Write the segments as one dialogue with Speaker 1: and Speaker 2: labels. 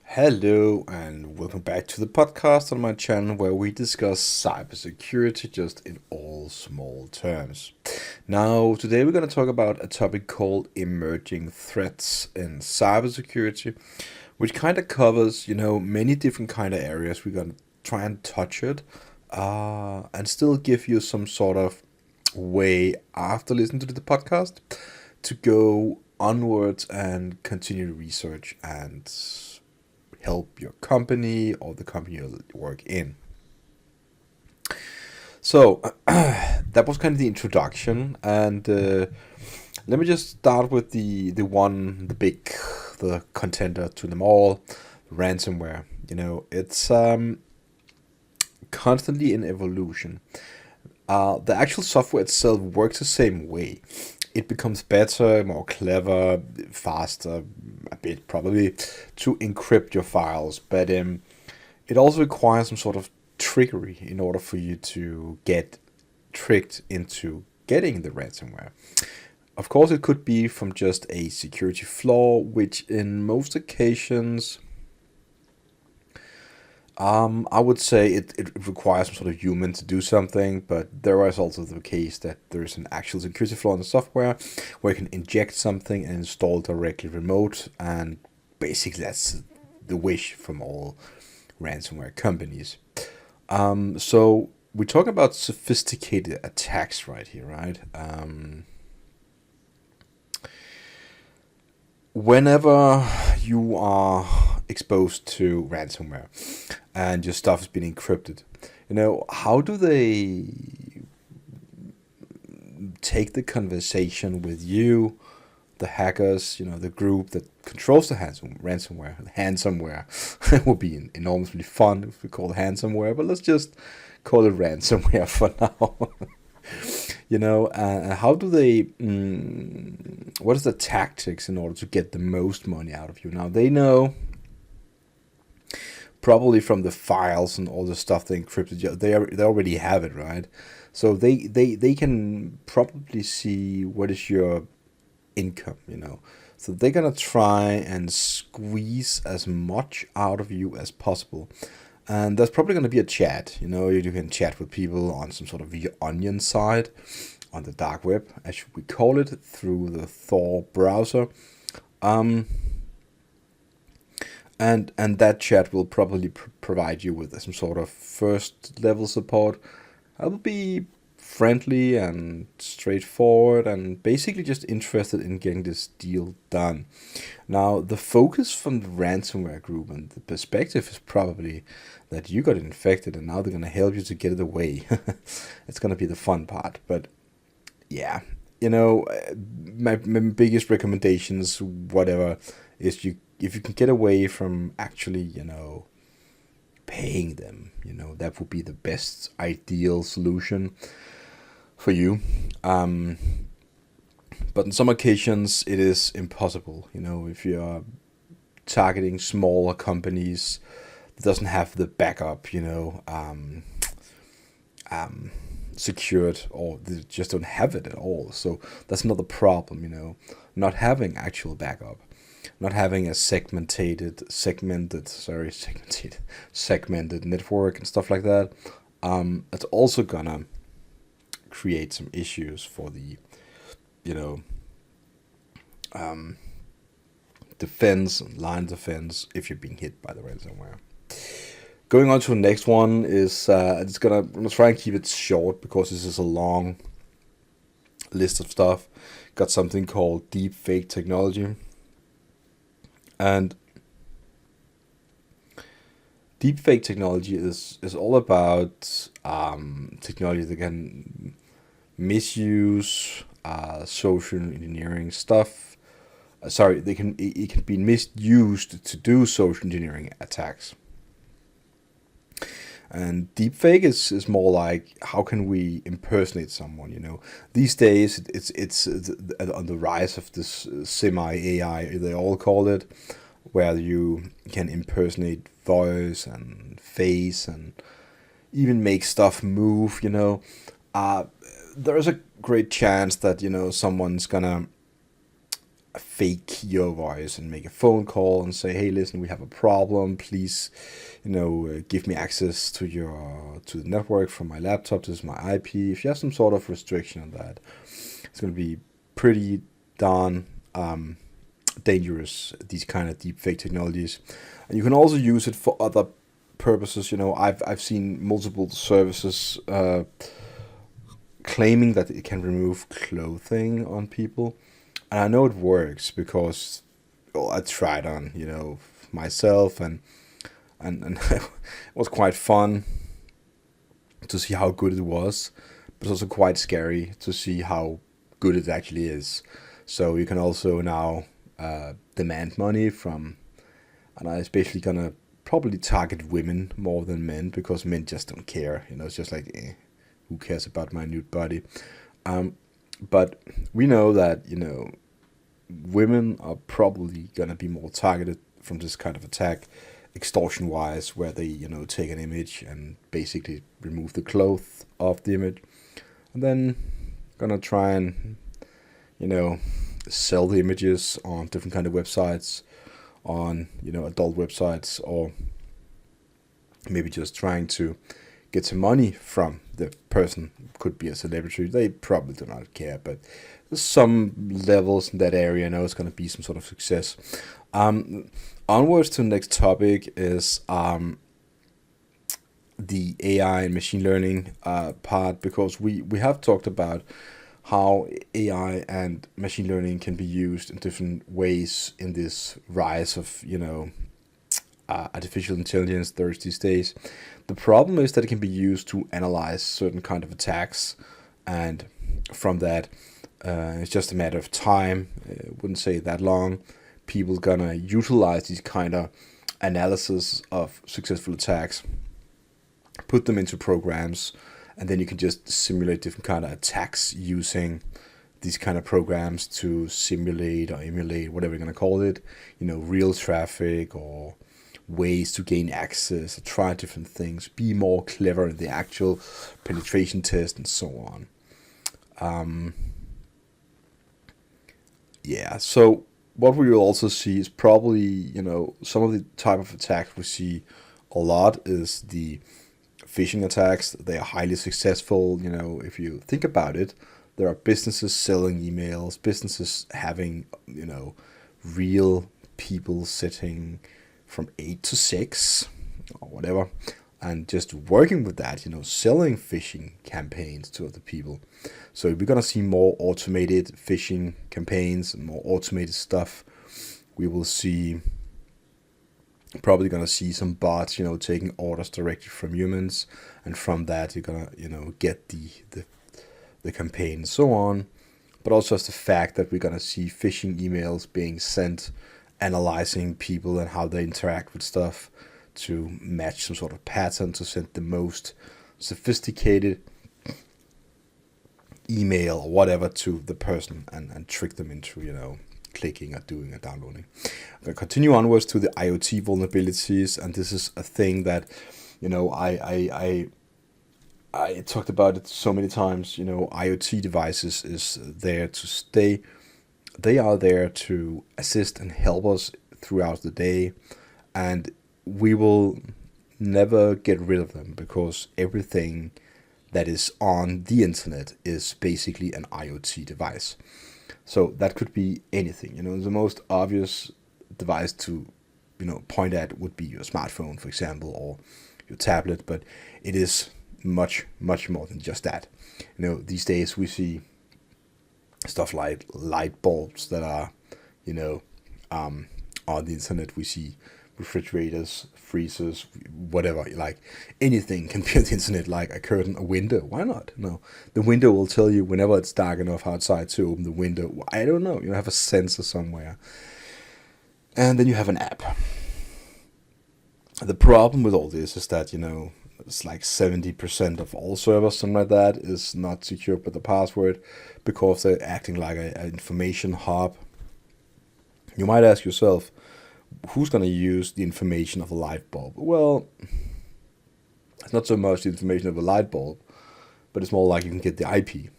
Speaker 1: Hello and welcome back to the podcast on my channel where we discuss cybersecurity just in all small terms. Now, today we're going to talk about a topic called emerging threats in cybersecurity, which kind of covers, many different kind of areas. We're going to try and touch it and still give you some sort of way after listening to the podcast to go onwards and continue to research and help your company or the company you work in. So that was kind of the introduction, and let me just start with the contender to them all, ransomware. It's constantly in evolution. The actual software itself works the same way. It becomes better, more clever, faster, a bit probably, to encrypt your files. But it also requires some sort of trickery in order for you to get tricked into getting the ransomware. Of course, it could be from just a security flaw, which in most occasions, I would say it requires some sort of human to do something, but there is also the case that there is an actual security flaw in the software where you can inject something and install directly remote, and basically that's the wish from all ransomware companies. So we're talking about sophisticated attacks right here, right? Whenever you are exposed to ransomware and your stuff has been encrypted, how do they take the conversation with you, the hackers, the group that controls the ransomware would be enormously fun if we call it ransomware, but let's just call it ransomware for now. How do they, what is the tactics in order to get the most money out of you? Now, they know probably from the files and all the stuff they encrypted, they already have it, right? So they can probably see what is your income, So they're going to try and squeeze as much out of you as possible. And there's probably going to be a chat, you can chat with people on some sort of onion side on the dark web, as we call it, through the Tor browser. And that chat will probably provide you with some sort of first level support. I will be friendly and straightforward and basically just interested in getting this deal done. Now, the focus from the ransomware group and the perspective is probably that you got infected and now they're going to help you to get it away. It's going to be the fun part. But yeah, my biggest recommendations, whatever, is if you can get away from actually, paying them, that would be the best ideal solution for you. But in some occasions it is impossible, if you are targeting smaller companies that doesn't have the backup, secured, or they just don't have it at all. So that's another problem, not having actual backup, not having a segmented network and stuff like that. It's also gonna create some issues for the defense and line defense if you're being hit by the ransomware. Going on to the next one is I'm gonna try and keep it short because this is a long list of stuff. Got something called Deepfake technology, and Deepfake technology is all about technology that can misuse social engineering stuff. It can be misused to do social engineering attacks. And deepfake is more like, how can we impersonate someone? These days it's on the rise of this semi-AI, they all call it, where you can impersonate voice and face and even make stuff move. There is a great chance that, someone's gonna fake your voice and make a phone call and say, hey, listen, we have a problem, please, give me access to the network from my laptop. This is my IP. If you have some sort of restriction on that, it's going to be pretty darn dangerous, these kind of deepfake technologies. And you can also use it for other purposes. I've seen multiple services claiming that it can remove clothing on people. And I know it works because I tried on, myself, and it was quite fun to see how good it was, but it's also quite scary to see how good it actually is. So you can also now demand money from, and I'm especially gonna probably target women more than men, because men just don't care. It's just like, who cares about my nude body? But we know that, women are probably going to be more targeted from this kind of attack, extortion-wise, where they, take an image and basically remove the clothes of the image, and then going to try and, sell the images on different kind of websites, on, adult websites, or maybe just trying to get some money from the person. Could be a celebrity. They probably do not care, but there's some levels in that area. I know it's going to be some sort of success. Onwards to the next topic is the AI and machine learning part, because we have talked about how AI and machine learning can be used in different ways in this rise of, artificial intelligence these days. The problem is that it can be used to analyze certain kind of attacks, and from that, it's just a matter of time. I wouldn't say that long. People gonna utilize these kind of analysis of successful attacks, put them into programs, and then you can just simulate different kind of attacks using these kind of programs to simulate or emulate, whatever you're gonna call it, real traffic or ways to gain access, try different things, be more clever in the actual penetration test, and so on. So what we will also see is probably, some of the type of attacks we see a lot is the phishing attacks. They are highly successful. If you think about it, there are businesses selling emails, businesses having, real people sitting from 8 to 6 or whatever, and just working with that, selling phishing campaigns to other people. So we're going to see more automated phishing campaigns and more automated stuff. We will see, probably going to see some bots, taking orders directly from humans, and from that you're going to, get the campaign and so on. But also as the fact that we're going to see phishing emails being sent, analyzing people and how they interact with stuff to match some sort of pattern to send the most sophisticated email or whatever to the person, and trick them into, clicking or doing or downloading. I'm going to continue onwards to the IoT vulnerabilities, and this is a thing that, I talked about it so many times. IoT devices is there to stay. They are there to assist and help us throughout the day, and we will never get rid of them, because everything that is on the internet is basically an IoT device. So that could be anything. The most obvious device to, point at would be your smartphone, for example, or your tablet, but it is much, much more than just that. These days we see stuff like light bulbs that are, on the internet. We see refrigerators, freezers, whatever, like anything can be on the internet, like a curtain, a window. Why not? No, the window will tell you whenever it's dark enough outside to open the window. I don't know. You have a sensor somewhere, and then you have an app. The problem with all this is that, it's like 70% of all servers, something like that, is not secured with the password, because they're acting like an information hub. You might ask yourself, who's going to use the information of a light bulb? Well, it's not so much the information of a light bulb, but it's more like you can get the IP.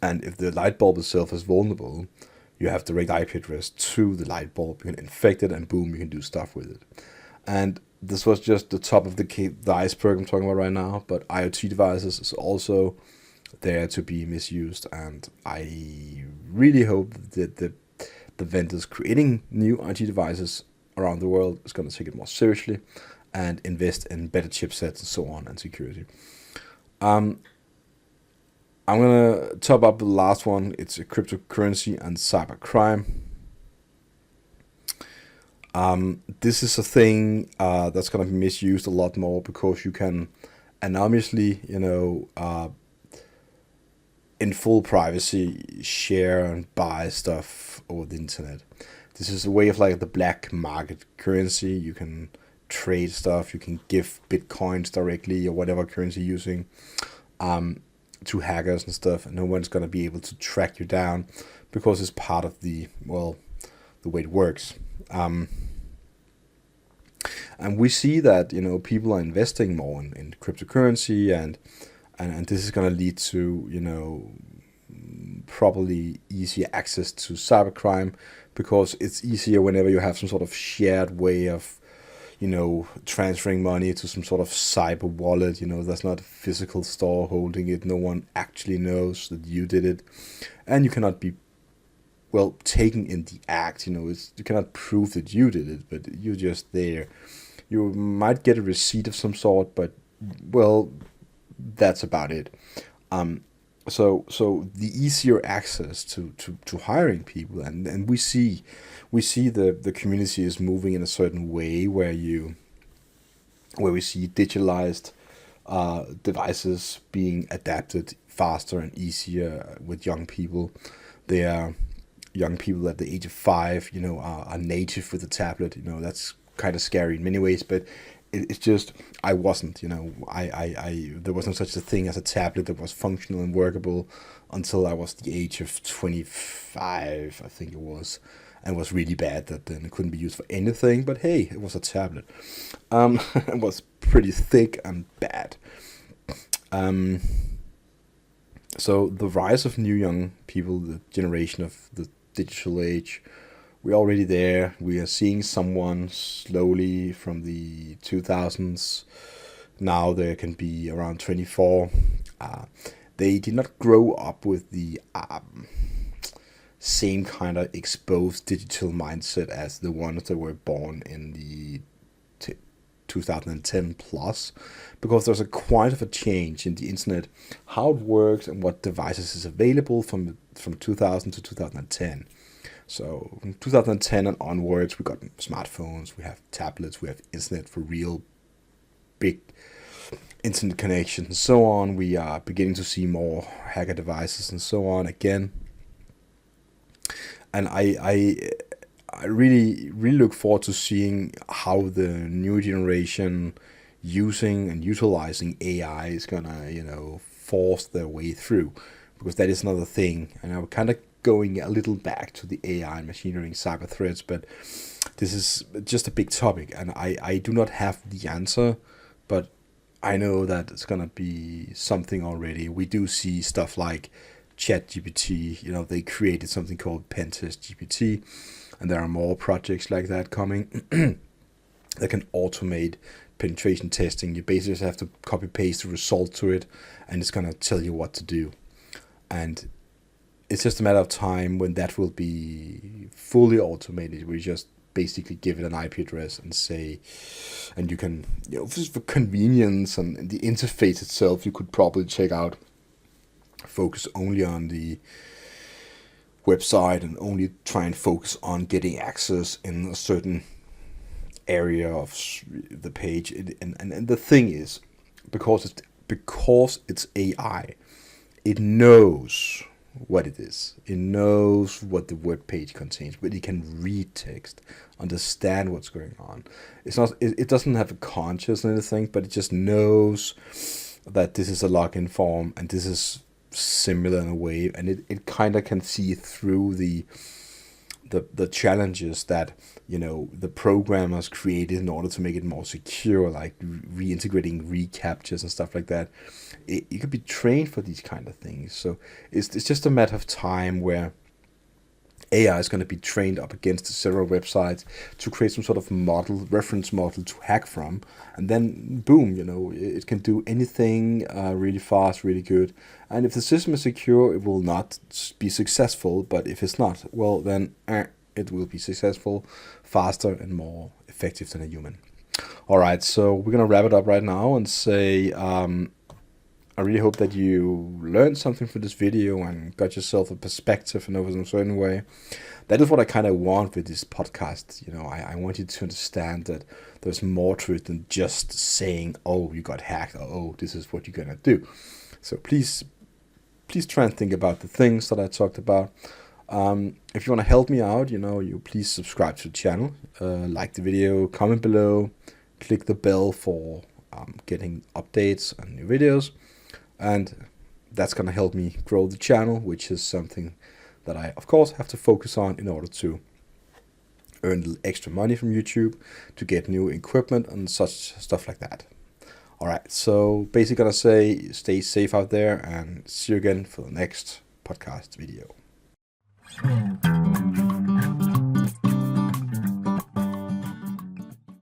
Speaker 1: And if the light bulb itself is vulnerable, you have direct IP address to the light bulb. You can infect it, and boom, you can do stuff with it. And this was just the top of the iceberg I'm talking about right now. But IoT devices is also there to be misused, and I really hope that the vendors creating new IoT devices around the world is going to take it more seriously and invest in better chipsets and so on, and security. I'm going to top up the last one. It's a cryptocurrency and cybercrime. This is a thing that's going to be misused a lot more, because you can anonymously, in full privacy, share and buy stuff over the internet. This is a way of like the black market currency. You can trade stuff, you can give bitcoins directly or whatever currency you're using to hackers and stuff, and no one's going to be able to track you down, because it's part of the way it works. And we see that people are investing more in cryptocurrency, and this is going to lead to probably easier access to cybercrime, because it's easier whenever you have some sort of shared way of transferring money to some sort of cyber wallet. There's not a physical store holding it. No one actually knows that you did it, and you cannot be taken in the act. You cannot prove that you did it, but you're just there. You might get a receipt of some sort, but that's about it. So the easier access to hiring people, and we see the community is moving in a certain way where we see digitalized devices being adapted faster and easier with young people. They are young people at the age of 5, are native with a tablet. That's kind of scary in many ways, but it's just, I wasn't, there wasn't such a thing as a tablet that was functional and workable until I was the age of 25, I think it was, and was really bad that then it couldn't be used for anything, but hey, it was a tablet. It was pretty thick and bad. So the rise of new young people, the generation of the digital age, we're already there. We are seeing someone slowly from the 2000s. Now they can be around 24. They did not grow up with the same kind of exposed digital mindset as the ones that were born in the 2010 plus, because there's quite of a change in the internet, how it works and what devices is available from 2000 to 2010. So from 2010 and onwards, we got smartphones, we have tablets, we have internet for real big internet connections and so on. We are beginning to see more hacker devices and so on again. And I really look forward to seeing how the new generation using and utilizing AI is gonna, force their way through, because that is another thing. And I'm kind of going a little back to the AI and machine learning cyber threats, but this is just a big topic, and I do not have the answer, but I know that it's gonna be something already. We do see stuff like ChatGPT, they created something called Pentest GPT, and there are more projects like that coming that can automate penetration testing. You basically just have to copy paste the result to it, and it's gonna tell you what to do. And it's just a matter of time when that will be fully automated. We just basically give it an IP address and say, and you can, just for convenience and the interface itself, you could probably check out, focus only on the website and only try and focus on getting access in a certain area of the page. And the thing is, because it's AI, it knows what it is. It knows what the web page contains, but it can read text, understand what's going on. It's not. It doesn't have a conscious or anything, but it just knows that this is a login form and this is similar in a way, and it kind of can see through the the challenges that the programmers created in order to make it more secure, like reintegrating recaptchas and stuff like that. You could be trained for these kind of things. So it's just a matter of time where AI is going to be trained up against several websites to create some sort of reference model to hack from, and then boom, it can do anything really fast, really good. And if the system is secure, it will not be successful. But if it's not, well, then it will be successful, faster, and more effective than a human. All right, so we're gonna wrap it up right now and say, I really hope that you learned something from this video and got yourself a perspective in a certain way. That is what I kind of want with this podcast. I want you to understand that there's more to it than just saying, oh, you got hacked, or oh, this is what you're gonna do. So please try and think about the things that I talked about. If you want to help me out, you please subscribe to the channel, like the video, comment below, click the bell for getting updates on new videos. And that's going to help me grow the channel, which is something that I, of course, have to focus on in order to earn a little extra money from YouTube, to get new equipment and such stuff like that. All right, so basically going to say stay safe out there, and see you again for the next podcast video.